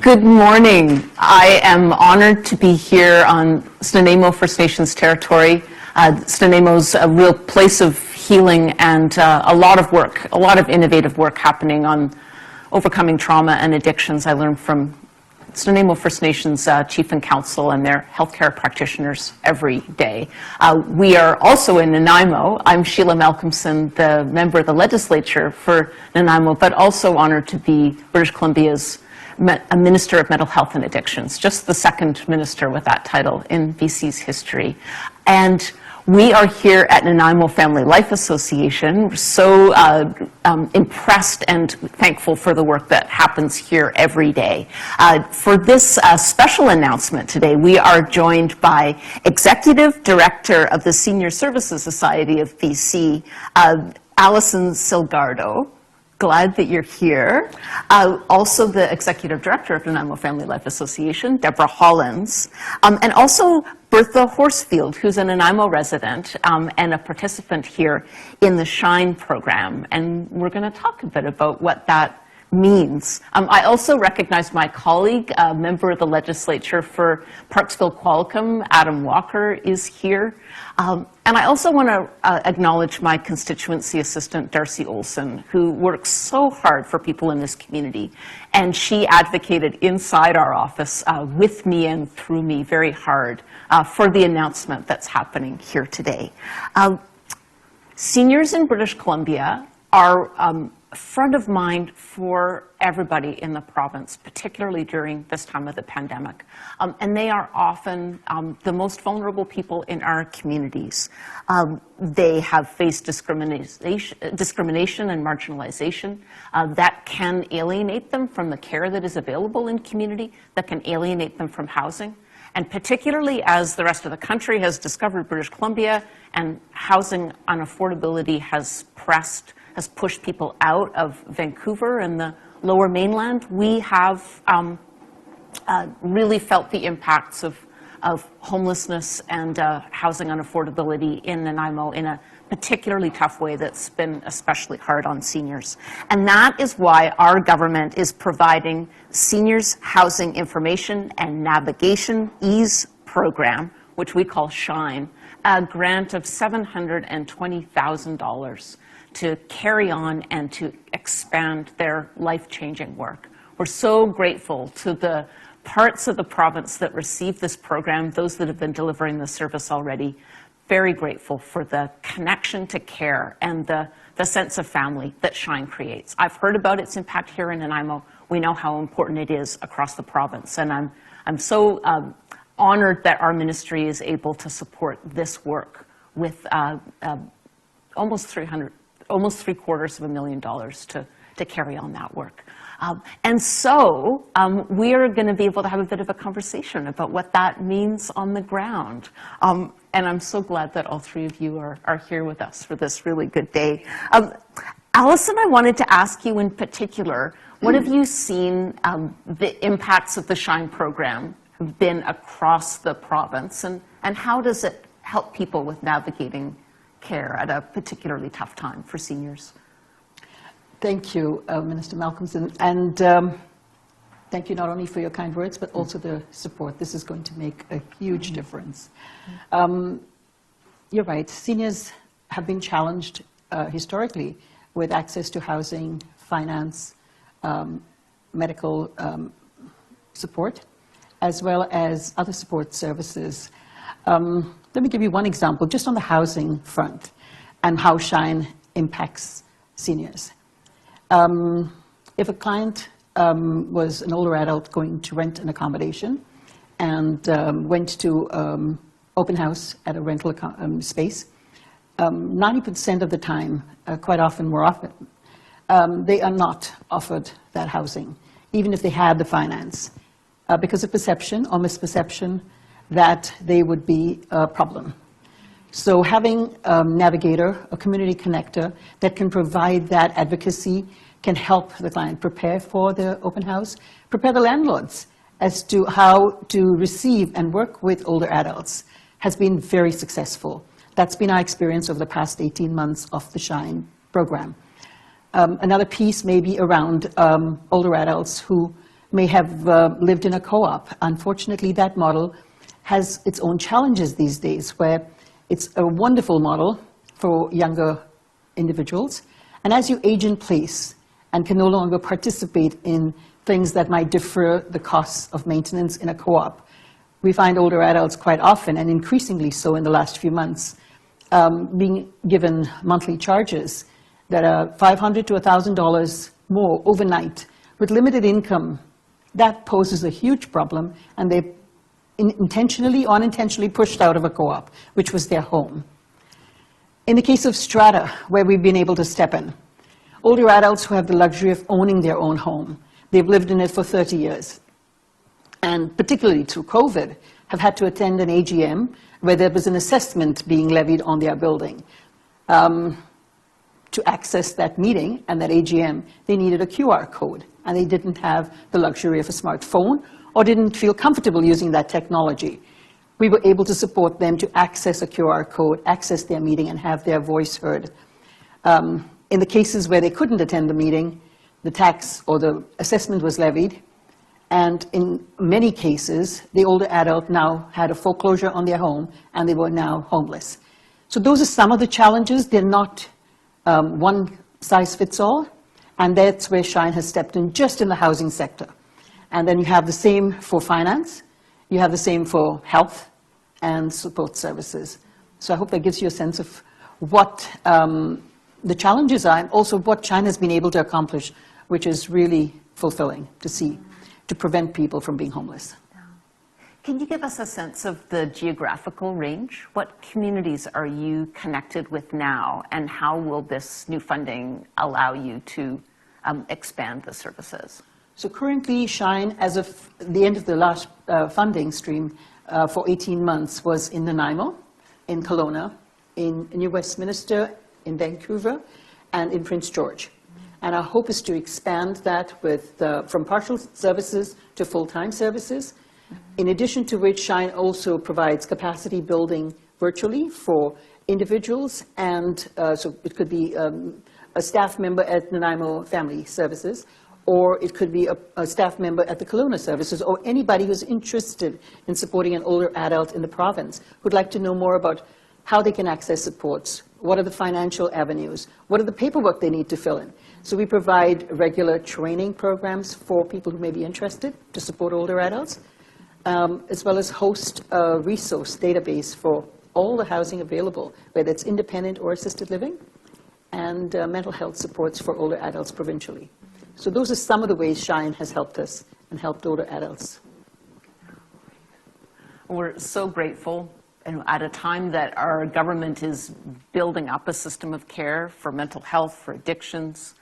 Good morning. I am honored to be here on Nanaimo First Nations territory. Nanaimo's a real place of healing and a lot of work, a lot of innovative work happening on overcoming trauma and addictions. I learned from Nanaimo First Nations Chief and Council and their healthcare practitioners every day. We are also in Nanaimo. I'm Sheila Malcolmson, the member of the legislature for Nanaimo, but also honored to be British Columbia's a Minister of Mental Health and Addictions, just the second minister with that title in BC's history. And we are here at Nanaimo Family Life Association. We're so impressed and thankful for the work that happens here every day. For this special announcement today, we are joined by Executive Director of the Senior Services Society of BC, Alison Silgardo. Glad that you're here. Also the Executive Director of Nanaimo Family Life Association, Deborah Hollins, and also Bertha Horsefield, who's a Nanaimo resident and a participant here in the SHINE program. And we're going to talk a bit about what that means. I also recognize my colleague, a member of the legislature for Parksville-Qualicum, Adam Walker, is here. And I also want to acknowledge my constituency assistant, Darcy Olson, who works so hard for people in this community. And she advocated inside our office with me and through me very hard for the announcement that's happening here today. Seniors in British Columbia are front of mind for everybody in the province, particularly during this time of the pandemic. And they are often the most vulnerable people in our communities. They have faced discrimination and marginalization that can alienate them from the care that is available in community, that can alienate them from housing. And particularly as the rest of the country has discovered British Columbia and housing unaffordability has pushed people out of Vancouver and the Lower Mainland, we have really felt the impacts of homelessness and housing unaffordability in Nanaimo in a particularly tough way that's been especially hard on seniors. And that is why our government is providing Seniors Housing Information and Navigation Ease Program, which we call SHINE, a grant of $720,000 to carry on and to expand their life-changing work. We're so grateful to the parts of the province that receive this program, those that have been delivering the service already, very grateful for the connection to care and the sense of family that SHINE creates. I've heard about its impact here in Nanaimo. We know how important it is across the province, and I'm so honored that our ministry is able to support this work with almost $750,000 to carry on that work. And so we are going to be able to have a bit of a conversation about what that means on the ground. And I'm so glad that all three of you are here with us for this really good day. Alison, I wanted to ask you in particular, what have you seen the impacts of the SHINE program have been across the province, and how does it help people with navigating care at a particularly tough time for seniors? Thank you, Minister Malcolmson, and thank you not only for your kind words, but also the support. This is going to make a huge difference. You're right, seniors have been challenged historically with access to housing, finance, medical support, as well as other support services. Let me give you one example, just on the housing front and how SHINE impacts seniors. If a client was an older adult going to rent an accommodation and went to open house at a rental space, 90% of the time, quite often, more often, they are not offered that housing, even if they had the finance, because of perception or misperception that they would be a problem. So having a navigator, a community connector that can provide that advocacy can help the client prepare for the open house, prepare the landlords as to how to receive and work with older adults has been very successful. That's been our experience over the past 18 months of the SHINE program. Another piece may be around older adults who may have lived in a co-op. Unfortunately, that model has its own challenges these days, where it's a wonderful model for younger individuals. And as you age in place and can no longer participate in things that might defer the costs of maintenance in a co-op, we find older adults quite often, and increasingly so in the last few months, being given monthly charges that are $500 to $1,000 more overnight with limited income. That poses a huge problem, and they're intentionally or unintentionally pushed out of a co-op, which was their home. In the case of strata, where we've been able to step in, older adults who have the luxury of owning their own home, they've lived in it for 30 years, and particularly through COVID, have had to attend an AGM where there was an assessment being levied on their building. To access that meeting and that AGM, they needed a QR code, and they didn't have the luxury of a smartphone or didn't feel comfortable using that technology. We were able to support them to access a QR code, access their meeting, and have their voice heard. In the cases where they couldn't attend the meeting, the tax or the assessment was levied, and in many cases, the older adult now had a foreclosure on their home, and they were now homeless. So those are some of the challenges. They're not one size fits all, and that's where Shine has stepped in, just in the housing sector. And then you have the same for finance, you have the same for health and support services. So I hope that gives you a sense of what the challenges are, and also what Shine has been able to accomplish, which is really fulfilling to see, to prevent people from being homeless. Can you give us a sense of the geographical range? What communities are you connected with now, and how will this new funding allow you to expand the services? So currently, Shine, as of the end of the last funding stream for 18 months, was in Nanaimo, in Kelowna, in New Westminster, in Vancouver, and in Prince George. And our hope is to expand that with, from partial services to full-time services, in addition to which Shine also provides capacity building virtually for individuals, and so it could be a staff member at Nanaimo Family Services, or it could be a staff member at the Kelowna Services, or anybody who's interested in supporting an older adult in the province who'd like to know more about how they can access supports, what are the financial avenues, what are the paperwork they need to fill in. So we provide regular training programs for people who may be interested to support older adults, as well as host a resource database for all the housing available, whether it's independent or assisted living, and mental health supports for older adults provincially. So those are some of the ways Shine has helped us and helped older adults. We're so grateful, and at a time that our government is building up a system of care for mental health, for addictions,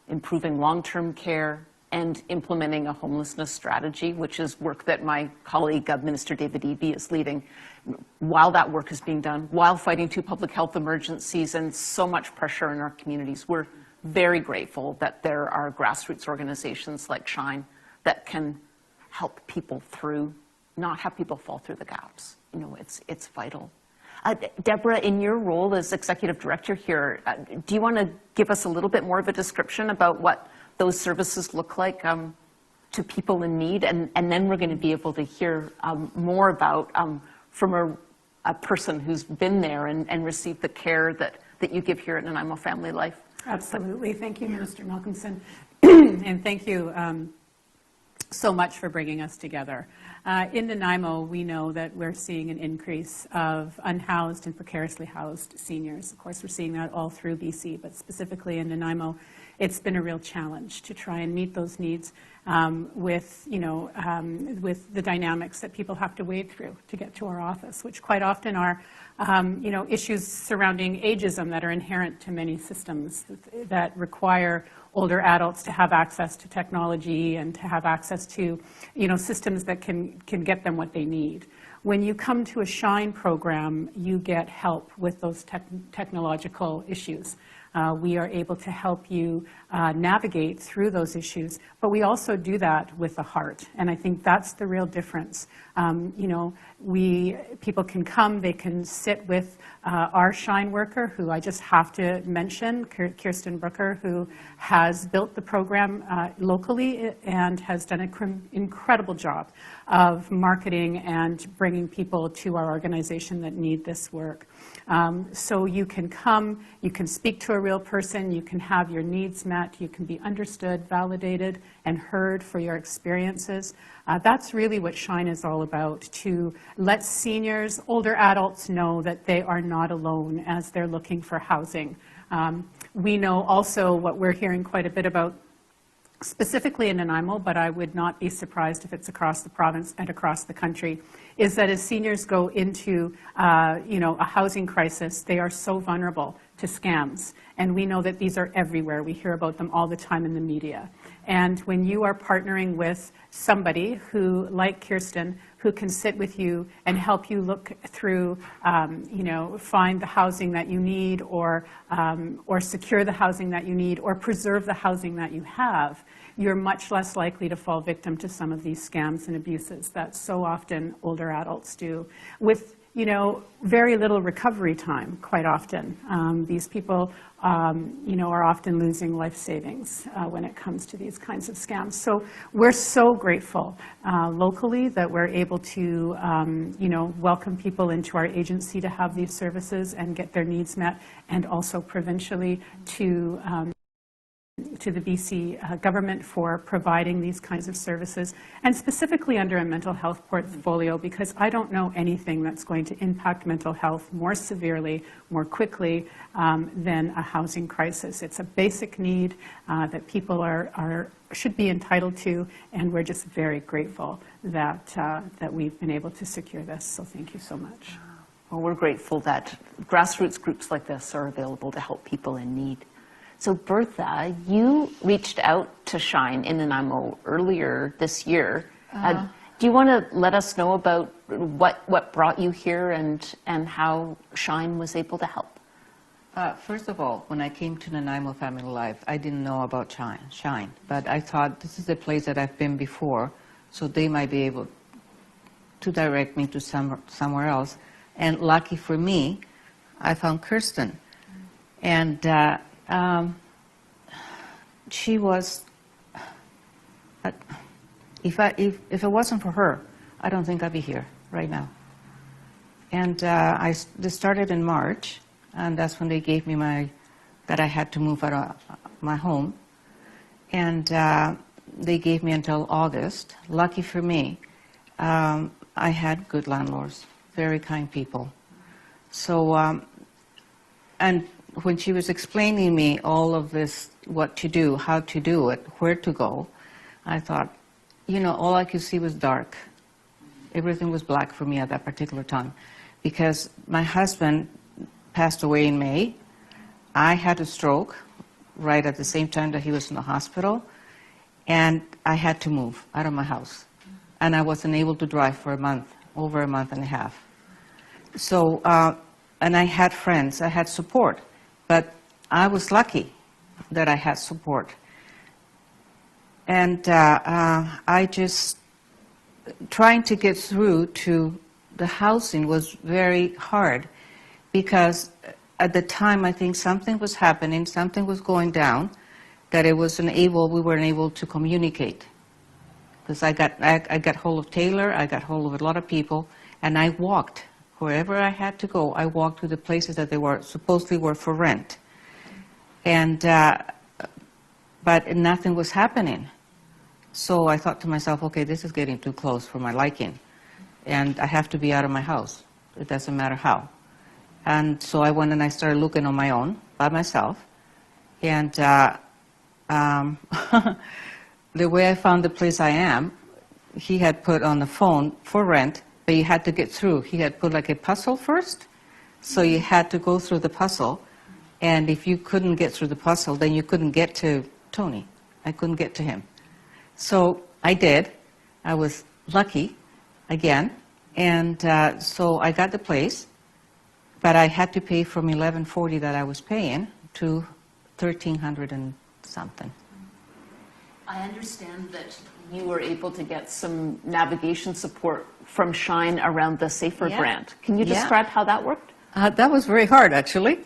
improving long-term care, and implementing a homelessness strategy, which is work that my colleague, Minister David Eby, is leading. While that work is being done, while fighting two public health emergencies and so much pressure in our communities, we're very grateful that there are grassroots organizations like Shine that can help people through, not have people fall through the gaps. You know, it's vital. Deborah, in your role as executive director here, do you want to give us a little bit more of a description about what those services look like to people in need? And then we're going to be able to hear more about from a person who's been there and received the care that you give here at Nanaimo Family Life. Absolutely. Thank you, Minister Malcolmson. And thank you so much for bringing us together. In Nanaimo, we know that we're seeing an increase of unhoused and precariously housed seniors. Of course, we're seeing that all through BC, but specifically in Nanaimo, it's been a real challenge to try and meet those needs with the dynamics that people have to wade through to get to our office, which quite often are issues surrounding ageism that are inherent to many systems that require older adults to have access to technology and to have access to systems that can get them what they need. When you come to a Shine program, you get help with those technological issues. We are able to help you navigate through those issues, but we also do that with the heart, and I think that's the real difference. You know, people can come, they can sit with our Shine worker, who I just have to mention, Kirsten Brooker, who has built the program locally and has done an incredible job of marketing and bringing people to our organization that need this work. So you can come, you can speak to a real person, you can have your needs met, you can be understood, validated, and heard for your experiences. That's really what Shine is all about, to let seniors, older adults know that they are not alone as they're looking for housing. We know also what we're hearing quite a bit about, specifically in Nanaimo, but I would not be surprised if it's across the province and across the country, is that as seniors go into you know, a housing crisis, they are so vulnerable to scams. And we know that these are everywhere. We hear about them all the time in the media. And when you are partnering with somebody who, like Kirsten, who can sit with you and help you look through, you know, find the housing that you need, or secure the housing that you need, or preserve the housing that you have, you're much less likely to fall victim to some of these scams and abuses that so often older adults do, with, you know, very little recovery time, quite often. These people, you know, are often losing life savings when it comes to these kinds of scams. So we're so grateful locally that we're able to, you know, welcome people into our agency to have these services and get their needs met, and also provincially to the BC government for providing these kinds of services, and specifically under a mental health portfolio, because I don't know anything that's going to impact mental health more severely, more quickly than a housing crisis. It's a basic need that people should be entitled to, and we're just very grateful that, that we've been able to secure this. So thank you so much. Well, we're grateful that grassroots groups like this are available to help people in need. So Bertha, you reached out to Shine in Nanaimo earlier this year. Do you want to let us know about what brought you here and how Shine was able to help? First of all, when I came to Nanaimo Family Life, I didn't know about Shine, but I thought this is a place that I've been before, so they might be able to direct me to somewhere else. And lucky for me, I found Kirsten. And she was, if it wasn't for her, I don't think I'd be here right now. And this started in March, and that's when they gave me that I had to move out of my home. And they gave me until August. Lucky for me, I had good landlords, very kind people. So, and when she was explaining me all of this, what to do, how to do it, where to go, I thought, you know, all I could see was dark. Everything was black for me at that particular time, because my husband passed away in May. I had a stroke right at the same time that he was in the hospital, and I had to move out of my house. And I wasn't able to drive for a month, over a month and a half. So, and I had friends, I had support. But I was lucky that I had support. And I just, trying to get through to the housing was very hard, because at the time I think something was happening, something was going down, that we weren't able to communicate. Because I got hold of Taylor, I got hold of a lot of people, and I walked. Wherever I had to go, I walked to the places that they were supposedly were for rent. And, but nothing was happening. So I thought to myself, okay, this is getting too close for my liking. And I have to be out of my house. It doesn't matter how. And so I went and I started looking on my own, by myself. And the way I found the place I am, he had put on the phone for rent, but you had to get through. He had put like a puzzle first, so you had to go through the puzzle, and if you couldn't get through the puzzle, then you couldn't get to Tony. I couldn't get to him. So I did. I was lucky, again, and so I got the place, but I had to pay from $11.40 that I was paying to 1,300 and something. I understand that you were able to get some navigation support from Shine around the Safer Yeah. grant. Can you Yeah. describe how that worked? That was very hard, actually.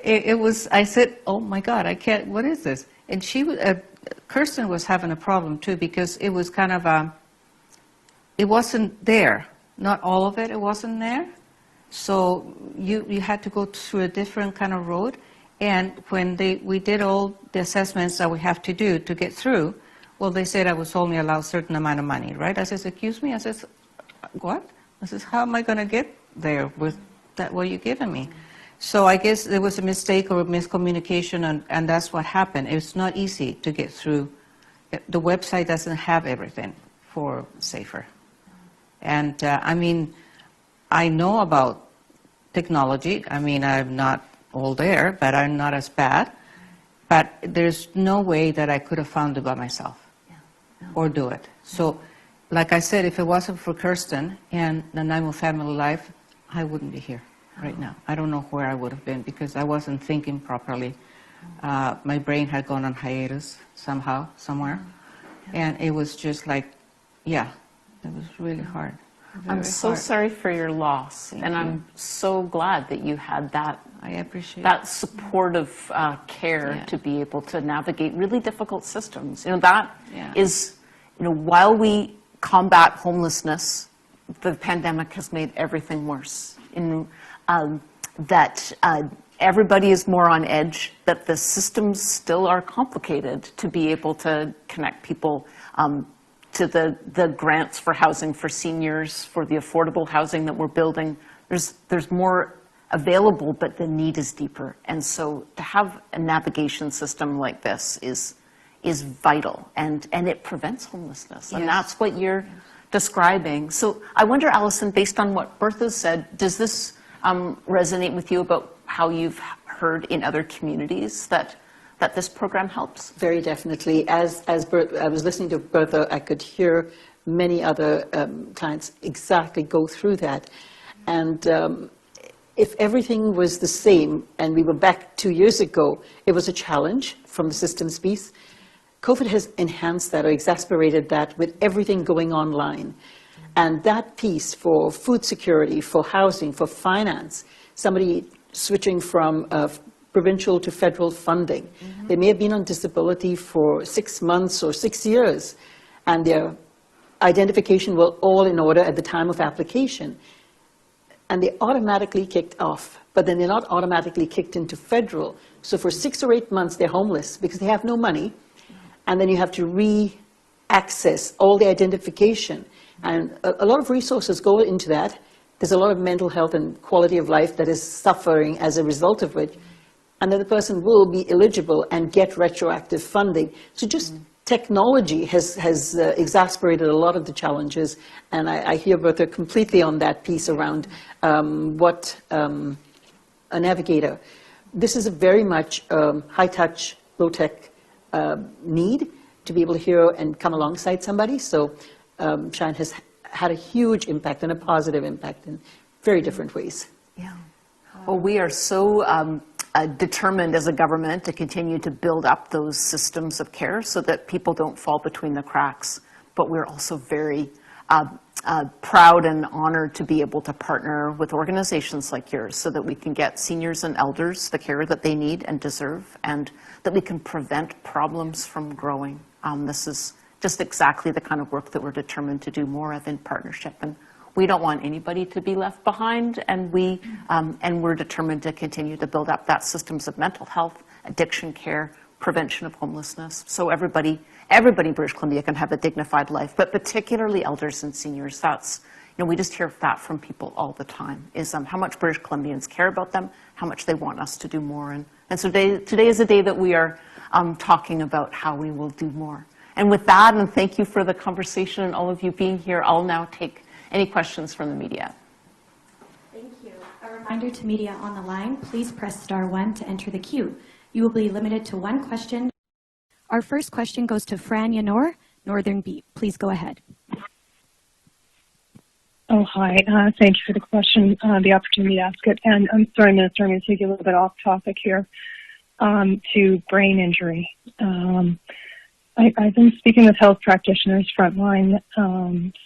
It was, I said, oh my God, I can't, what is this? And Kirsten was having a problem too, because it was kind of, it wasn't there. Not all of it wasn't there. So you had to go through a different kind of road. And when we did all the assessments that we have to do to get through, well, they said I was only allowed a certain amount of money, right? I said, excuse me? I said, what? I said, how am I going to get there with that, what you're giving me? So I guess there was a mistake or a miscommunication, and that's what happened. It's not easy to get through. The website doesn't have everything for Safer. And I mean, I know about technology. I mean, I'm not all there, but I'm not as bad. But there's no way that I could have found it by myself or do it. So, like I said, if it wasn't for Kirsten and Nanaimo Family Life, I wouldn't be here right now. I don't know where I would have been because I wasn't thinking properly. My brain had gone on hiatus somehow, somewhere. And it was just like, yeah, it was really hard. I'm so hard. sorry for your loss, Thank and you. I'm so glad that you had that I appreciate that supportive care Yeah. to be able to navigate really difficult systems. You know, that Yeah. is, you know, while we combat homelessness, the pandemic has made everything worse. That everybody is more on edge, that the systems still are complicated to be able to connect people to the grants for housing for seniors, for the affordable housing that we're building. There's more available, but the need is deeper. And so to have a navigation system like this is vital, and it prevents homelessness. And Yes. that's what you're describing. So I wonder, Alison, based on what Bertha said, does this resonate with you about how you've heard in other communities that this program helps? Very definitely. As I was listening to Bertha, I could hear many other clients exactly go through that. And if everything was the same, and we were back 2 years ago, it was a challenge from the systems piece. COVID has enhanced that or exacerbated that with everything going online. And that piece for food security, for housing, for finance, somebody switching from provincial to federal funding. Mm-hmm. They may have been on disability for 6 months or 6 years, and their identification was all in order at the time of application. And they automatically kicked off, but then they're not automatically kicked into federal. So for 6 or 8 months, they're homeless because they have no money. And then you have to re-access all the identification. And a lot of resources go into that. There's a lot of mental health and quality of life that is suffering as a result of which. And then the person will be eligible and get retroactive funding. So just technology has exacerbated a lot of the challenges. And I hear Bertha completely on that piece around what a navigator. This is a very much high-touch, low-tech need to be able to hear and come alongside somebody. So Shine has had a huge impact and a positive impact in very different ways. Yeah. Well, we are so determined as a government to continue to build up those systems of care so that people don't fall between the cracks. But we're also very proud and honored to be able to partner with organizations like yours so that we can get seniors and elders the care that they need and deserve, and that we can prevent problems from growing. This is just exactly the kind of work that we're determined to do more of in partnership. And we don't want anybody to be left behind, and we're determined to continue to build up that systems of mental health, addiction care, prevention of homelessness, so everybody in British Columbia can have a dignified life, but particularly elders and seniors. That's, you know, we just hear that from people all the time, is how much British Columbians care about them, how much they want us to do more. And so today is a day that we are talking about how we will do more. And with that, and thank you for the conversation and all of you being here, I'll now take any questions from the media. Thank you. A reminder to media on the line, please press *1 to enter the queue. You will be limited to one question. Our first question goes to Fran Yanor, Northern Beat. Please go ahead. Oh, hi. Thank you for the question, the opportunity to ask it. And I'm sorry, Minister, I'm going to take you a little bit off topic here. to brain injury. I've been speaking with health practitioners, frontline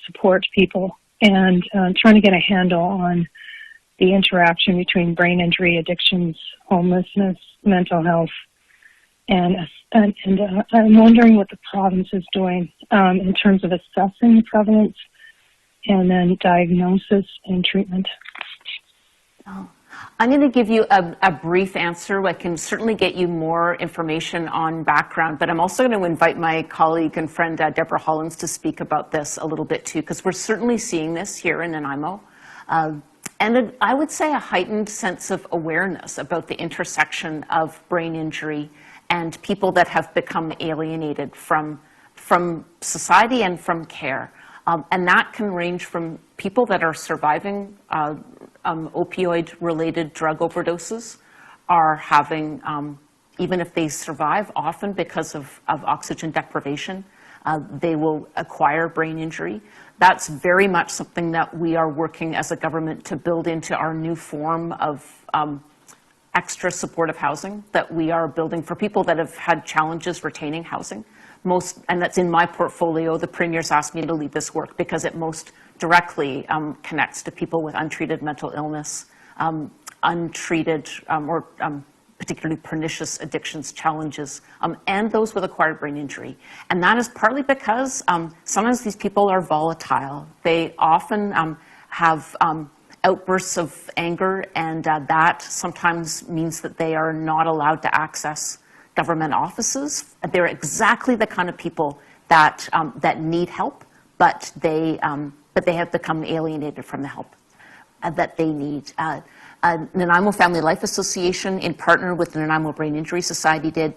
support people, and trying to get a handle on the interaction between brain injury, addictions, homelessness, mental health, and I'm wondering what the province is doing in terms of assessing the prevalence and then diagnosis and treatment. I'm going to give you a brief answer. I can certainly get you more information on background, but I'm also going to invite my colleague and friend Deborah Hollins to speak about this a little bit too, because we're certainly seeing this here in Nanaimo. And I would say a heightened sense of awareness about the intersection of brain injury and people that have become alienated from society and from care. And that can range from people that are surviving opioid-related drug overdoses, are having, even if they survive, often because of oxygen deprivation, they will acquire brain injury. That's very much something that we are working as a government to build into our new form of extra supportive housing that we are building for people that have had challenges retaining housing. And that's in my portfolio. The Premier's asked me to lead this work because it most directly connects to people with untreated mental illness, untreated or particularly pernicious addictions challenges, and those with acquired brain injury. And that is partly because sometimes these people are volatile. They often have outbursts of anger, and that sometimes means that they are not allowed to access government offices. They're exactly the kind of people that need help, but they have become alienated from the help that they need. Nanaimo Family Life Association, in partner with the Nanaimo Brain Injury Society, did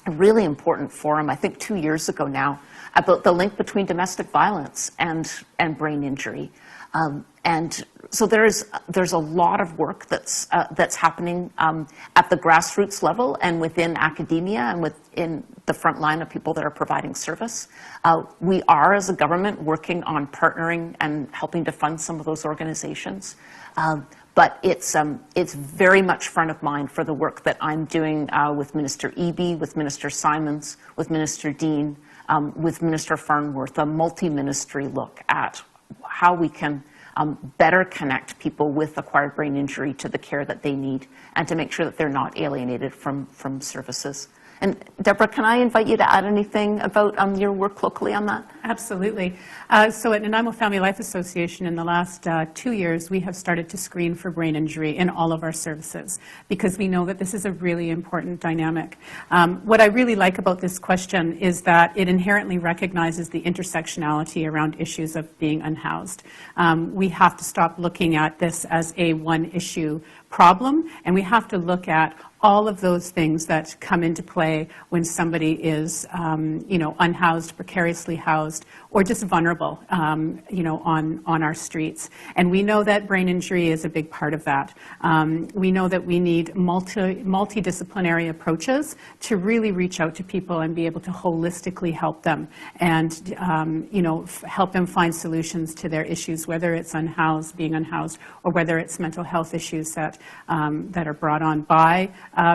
a really important forum, I think 2 years ago now, about the link between domestic violence and brain injury. And so there's a lot of work that's happening at the grassroots level and within academia and within the front line of people that are providing service. We are, as a government, working on partnering and helping to fund some of those organizations. But it's very much front of mind for the work that I'm doing with Minister Eby, with Minister Simons, with Minister Dean, with Minister Farnworth, a multi-ministry look at how we can better connect people with acquired brain injury to the care that they need and to make sure that they're not alienated from services. And Deborah, can I invite you to add anything about your work locally on that? Absolutely. So at Nanaimo Family Life Association, in the last 2 years, we have started to screen for brain injury in all of our services because we know that this is a really important dynamic. What I really like about this question is that it inherently recognizes the intersectionality around issues of being unhoused. We have to stop looking at this as a one-issue problem, and we have to look at all of those things that come into play when somebody is, unhoused, precariously housed, or just vulnerable, on our streets. And we know that brain injury is a big part of that. We know that we need multidisciplinary approaches to really reach out to people and be able to holistically help them and, help them find solutions to their issues, whether it's being unhoused, or whether it's mental health issues that are brought on by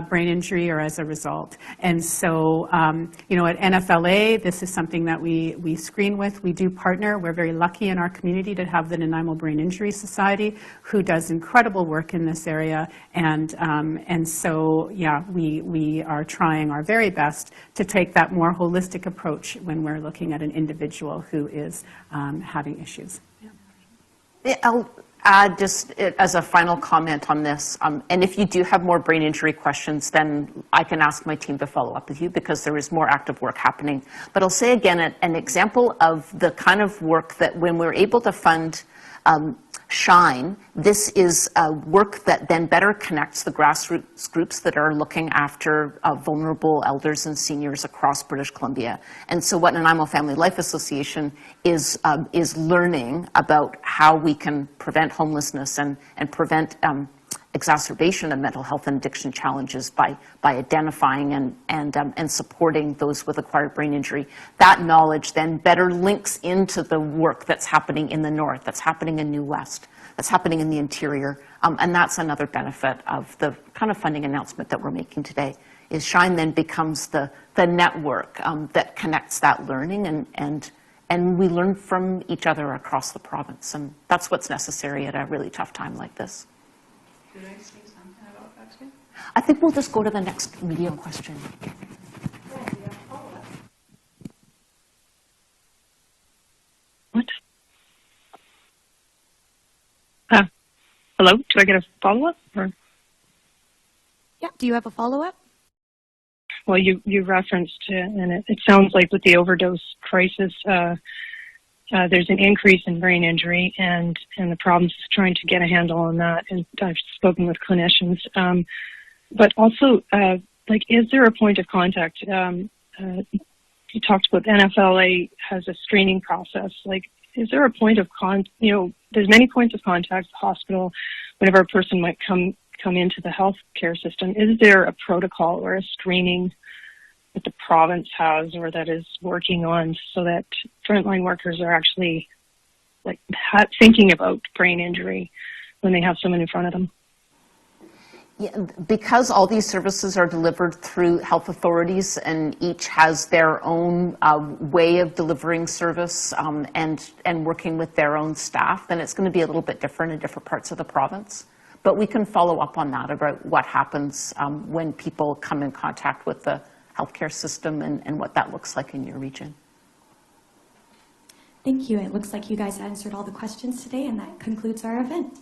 brain injury or as a result. And so, at NFLA, this is something that we screen with. We do partner. We're very lucky in our community to have the Nanaimo Brain Injury Society, who does incredible work in this area. And so, we are trying our very best to take that more holistic approach when we're looking at an individual who is having issues. Yeah. I'll add just as a final comment on this, and if you do have more brain injury questions, then I can ask my team to follow up with you because there is more active work happening. But I'll say again, an example of the kind of work that when we're able to fund SHINE, this is work that then better connects the grassroots groups that are looking after vulnerable elders and seniors across British Columbia. And so what Nanaimo Family Life Association is learning about how we can prevent homelessness and prevent exacerbation of mental health and addiction challenges by identifying and supporting those with acquired brain injury. That knowledge then better links into the work that's happening in the north, that's happening in New West, that's happening in the interior, and that's another benefit of the kind of funding announcement that we're making today. is Shine then becomes the network that connects that learning, and we learn from each other across the province. And that's what's necessary at a really tough time like this. Did I say something about that too? I think we'll just go to the next media question. What? Hello? Do I get a follow-up? Or? Yeah, do you have a follow-up? Well, you referenced, and it sounds like with the overdose crisis, there's an increase in brain injury, and the problem's trying to get a handle on that. And I've spoken with clinicians, but also, is there a point of contact? You talked about NFLA has a screening process. Is there a point of there's many points of contact at the hospital whenever a person might come into the healthcare system. Is there a protocol or a screening that the province has or that is working on so that frontline workers are actually thinking about brain injury when they have someone in front of them? Yeah, because all these services are delivered through health authorities and each has their own way of delivering service and working with their own staff, then it's going to be a little bit different in different parts of the province. But we can follow up on that about what happens when people come in contact with the healthcare system and what that looks like in your region. Thank you. It looks like you guys answered all the questions today, and that concludes our event.